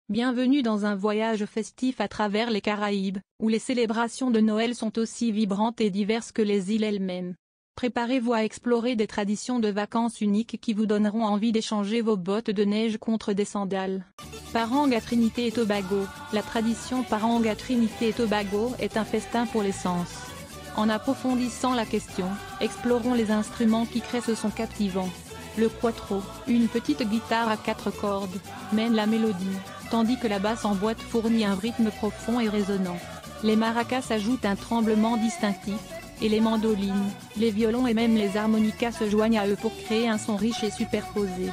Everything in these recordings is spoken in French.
Bienvenue dans un voyage festif à travers les Caraïbes, où les célébrations de Noël sont aussi vibrantes et diverses que les îles elles-mêmes. Préparez-vous à explorer des traditions de vacances uniques qui vous donneront envie d'échanger vos bottes de neige contre des sandales. Parang à Trinité et Tobago. La tradition Parang à Trinité et Tobago est un festin pour les sens. En approfondissant la question, explorons les instruments qui créent ce son captivant. Le quattro, une petite guitare à 4 cordes, mène la mélodie, tandis que la basse en boîte fournit un rythme profond et résonnant. Les maracas ajoutent un tremblement distinctif, et les mandolines, les violons et même les harmonicas se joignent à eux pour créer un son riche et superposé.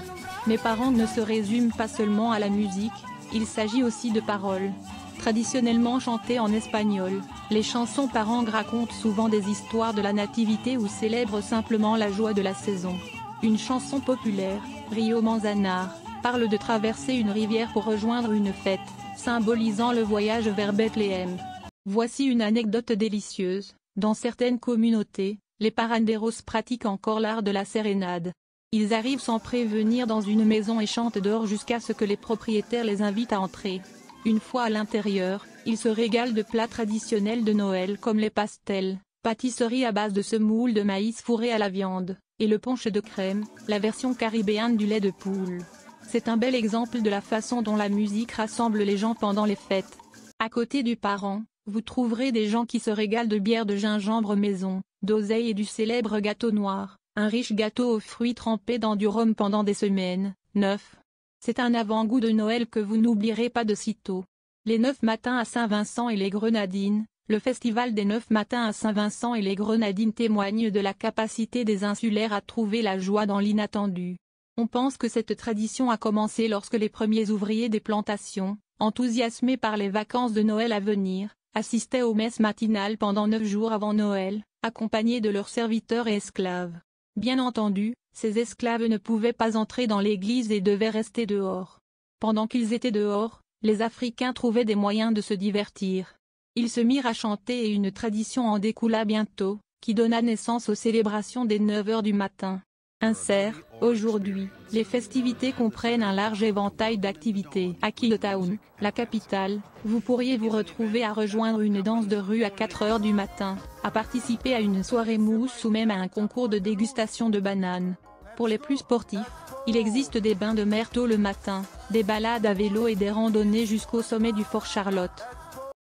Mais Parang ne se résume pas seulement à la musique, il s'agit aussi de paroles. Traditionnellement chantées en espagnol, les chansons Parang racontent souvent des histoires de la nativité ou célèbrent simplement la joie de la saison. Une chanson populaire, Rio Manzanar, parle de traverser une rivière pour rejoindre une fête, symbolisant le voyage vers Bethléem. Voici une anecdote délicieuse. Dans certaines communautés, les paranderos pratiquent encore l'art de la sérénade. Ils arrivent sans prévenir dans une maison et chantent dehors jusqu'à ce que les propriétaires les invitent à entrer. Une fois à l'intérieur, ils se régalent de plats traditionnels de Noël comme les pastels, pâtisseries à base de semoule de maïs fourré à la viande, et le punch de crème, la version caribéenne du lait de poule. C'est un bel exemple de la façon dont la musique rassemble les gens pendant les fêtes. À côté du Parang, vous trouverez des gens qui se régalent de bière de gingembre maison, d'oseille et du célèbre gâteau noir, un riche gâteau aux fruits trempés dans du rhum pendant des semaines. 9. C'est un avant-goût de Noël que vous n'oublierez pas de sitôt. Les 9 matins à Saint-Vincent et les Grenadines. Le festival des 9 matins à Saint-Vincent et les Grenadines témoigne de la capacité des insulaires à trouver la joie dans l'inattendu. On pense que cette tradition a commencé lorsque les premiers ouvriers des plantations, enthousiasmés par les vacances de Noël à venir, assistaient aux messes matinales pendant 9 jours avant Noël, accompagnés de leurs serviteurs et esclaves. Bien entendu, ces esclaves ne pouvaient pas entrer dans l'église et devaient rester dehors. Pendant qu'ils étaient dehors, les Africains trouvaient des moyens de se divertir. Ils se mirent à chanter et une tradition en découla bientôt, qui donna naissance aux célébrations des 9 heures du matin. Insert, aujourd'hui, les festivités comprennent un large éventail d'activités. À Killtown, la capitale, vous pourriez vous retrouver à rejoindre une danse de rue à 4 heures du matin, à participer à une soirée mousse ou même à un concours de dégustation de bananes. Pour les plus sportifs, il existe des bains de mer tôt le matin, des balades à vélo et des randonnées jusqu'au sommet du Fort Charlotte.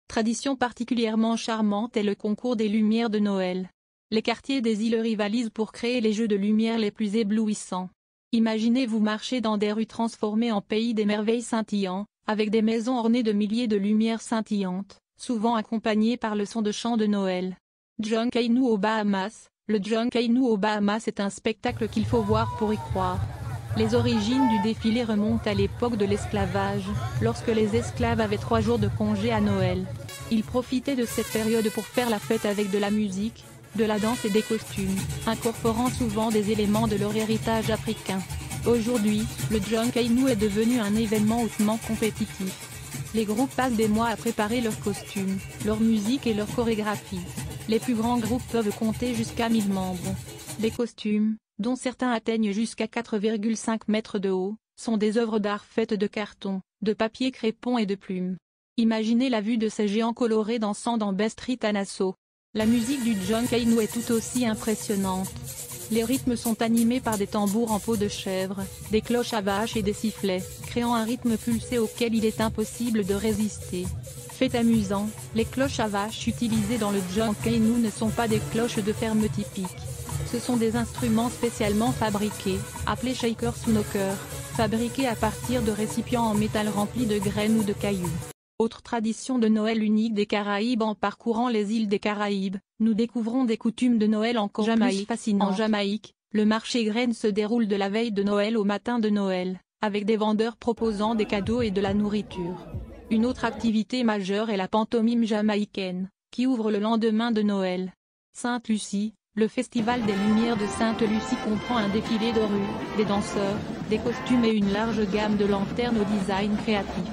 Tradition particulièrement charmante est le concours des lumières de Noël. Les quartiers des îles rivalisent pour créer les jeux de lumière les plus éblouissants. Imaginez-vous marcher dans des rues transformées en pays des merveilles scintillants, avec des maisons ornées de milliers de lumières scintillantes, souvent accompagnées par le son de chants de Noël. John Kainu aux Bahamas. Le John Kainu aux Bahamas est un spectacle qu'il faut voir pour y croire. Les origines du défilé remontent à l'époque de l'esclavage, lorsque les esclaves avaient 3 jours de congé à Noël. Ils profitaient de cette période pour faire la fête avec de la musique, de la danse et des costumes, incorporant souvent des éléments de leur héritage africain. Aujourd'hui, le John Kainu est devenu un événement hautement compétitif. Les groupes passent des mois à préparer leurs costumes, leur musique et leur chorégraphie. Les plus grands groupes peuvent compter jusqu'à 1000 membres. Les costumes, dont certains atteignent jusqu'à 4,5 mètres de haut, sont des œuvres d'art faites de carton, de papier crépon et de plumes. Imaginez la vue de ces géants colorés dansant dans Bay Street à Nassau. La musique du John Kainu est tout aussi impressionnante. Les rythmes sont animés par des tambours en peau de chèvre, des cloches à vache et des sifflets, créant un rythme pulsé auquel il est impossible de résister. Fait amusant, les cloches à vache utilisées dans le John Kainu ne sont pas des cloches de ferme typiques. Ce sont des instruments spécialement fabriqués, appelés shakers ou knockers, fabriqués à partir de récipients en métal remplis de graines ou de cailloux. Autre tradition de Noël unique des Caraïbes. En parcourant les îles des Caraïbes, nous découvrons des coutumes de Noël encore plus fascinantes. En Jamaïque, le marché graines se déroule de la veille de Noël au matin de Noël, avec des vendeurs proposant des cadeaux et de la nourriture. Une autre activité majeure est la pantomime jamaïcaine, qui ouvre le lendemain de Noël. Sainte-Lucie, le festival des Lumières de Sainte-Lucie comprend un défilé de rue, des danseurs, des costumes et une large gamme de lanternes au design créatif.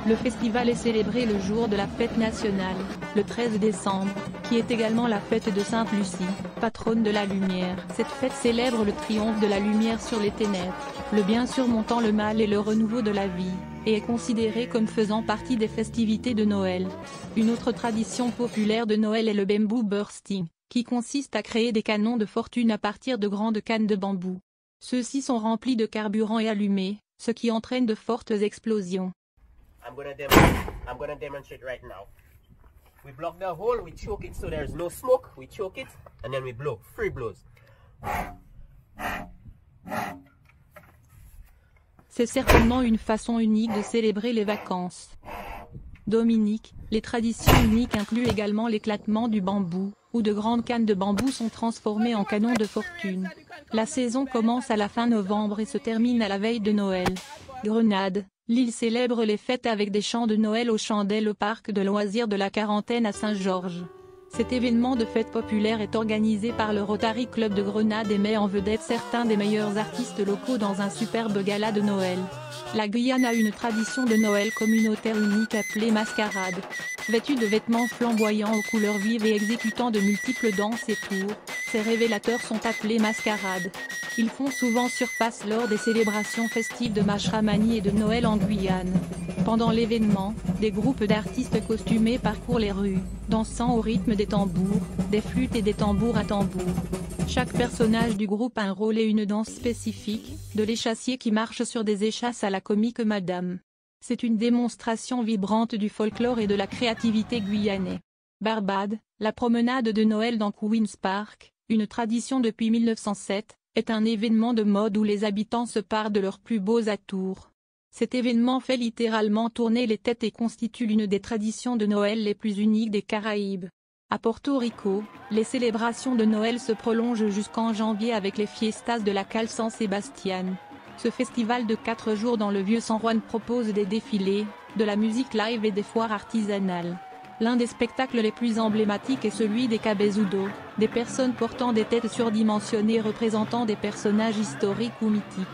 Le festival est célébré le jour de la fête nationale, le 13 décembre, qui est également la fête de Sainte-Lucie, patronne de la lumière. Cette fête célèbre le triomphe de la lumière sur les ténèbres, le bien surmontant le mal et le renouveau de la vie. et est considérée comme faisant partie des festivités de Noël. Une autre tradition populaire de Noël est le bamboo bursting, qui consiste à créer des canons de fortune à partir de grandes cannes de bambou. Ceux-ci sont remplis de carburant et allumés, ce qui entraîne de fortes explosions. I'm gonna demonstrate right now. We block the hole, we choke it so there's no smoke, we choke it, and then we blow, 3 blows. C'est certainement une façon unique de célébrer les vacances. Dominique, les traditions uniques incluent également l'éclatement du bambou, où de grandes cannes de bambou sont transformées en canons de fortune. La saison commence à la fin novembre et se termine à la veille de Noël. Grenade, l'île célèbre les fêtes avec des chants de Noël aux chandelles au parc de loisirs de la Quarantaine à Saint-Georges. Cet événement de fête populaire est organisé par le Rotary Club de Grenade et met en vedette certains des meilleurs artistes locaux dans un superbe gala de Noël. La Guyane a une tradition de Noël communautaire unique appelée mascarade. Vêtus de vêtements flamboyants aux couleurs vives et exécutant de multiples danses et tours, ces révélateurs sont appelés mascarades. Ils font souvent surface lors des célébrations festives de Machramani et de Noël en Guyane. Pendant l'événement, des groupes d'artistes costumés parcourent les rues, dansant au rythme des tambours, des flûtes et des tambours à tambour. Chaque personnage du groupe a un rôle et une danse spécifique, de l'échassier qui marche sur des échasses à la comique Madame. C'est une démonstration vibrante du folklore et de la créativité guyanais. Barbade, la promenade de Noël dans Queen's Park, une tradition depuis 1907, est un événement de mode où les habitants se parent de leurs plus beaux atours. Cet événement fait littéralement tourner les têtes et constitue l'une des traditions de Noël les plus uniques des Caraïbes. À Porto Rico, les célébrations de Noël se prolongent jusqu'en janvier avec les fiestas de la Cale San Sebastián. Ce festival de 4 jours dans le vieux San Juan propose des défilés, de la musique live et des foires artisanales. L'un des spectacles les plus emblématiques est celui des cabezudos, des personnes portant des têtes surdimensionnées représentant des personnages historiques ou mythiques.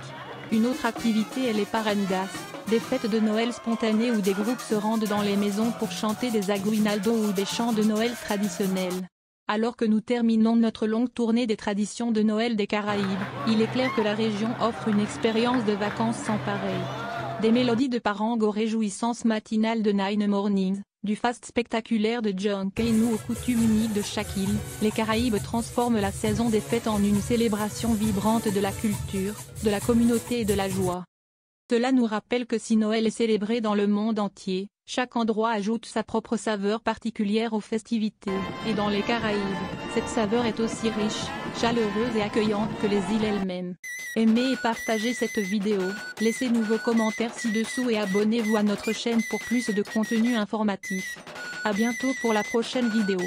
Une autre activité est les parandas, des fêtes de Noël spontanées où des groupes se rendent dans les maisons pour chanter des aguinaldos ou des chants de Noël traditionnels. Alors que nous terminons notre longue tournée des traditions de Noël des Caraïbes, il est clair que la région offre une expérience de vacances sans pareil. Des mélodies de parang aux réjouissances matinales de Nine Mornings, du faste spectaculaire de John Kainu aux coutumes uniques de chaque île, les Caraïbes transforment la saison des fêtes en une célébration vibrante de la culture, de la communauté et de la joie. Cela nous rappelle que si Noël est célébré dans le monde entier, chaque endroit ajoute sa propre saveur particulière aux festivités, et dans les Caraïbes, cette saveur est aussi riche, chaleureuse et accueillante que les îles elles-mêmes. Aimez et partagez cette vidéo, laissez-nous vos commentaires ci-dessous et abonnez-vous à notre chaîne pour plus de contenu informatif. À bientôt pour la prochaine vidéo.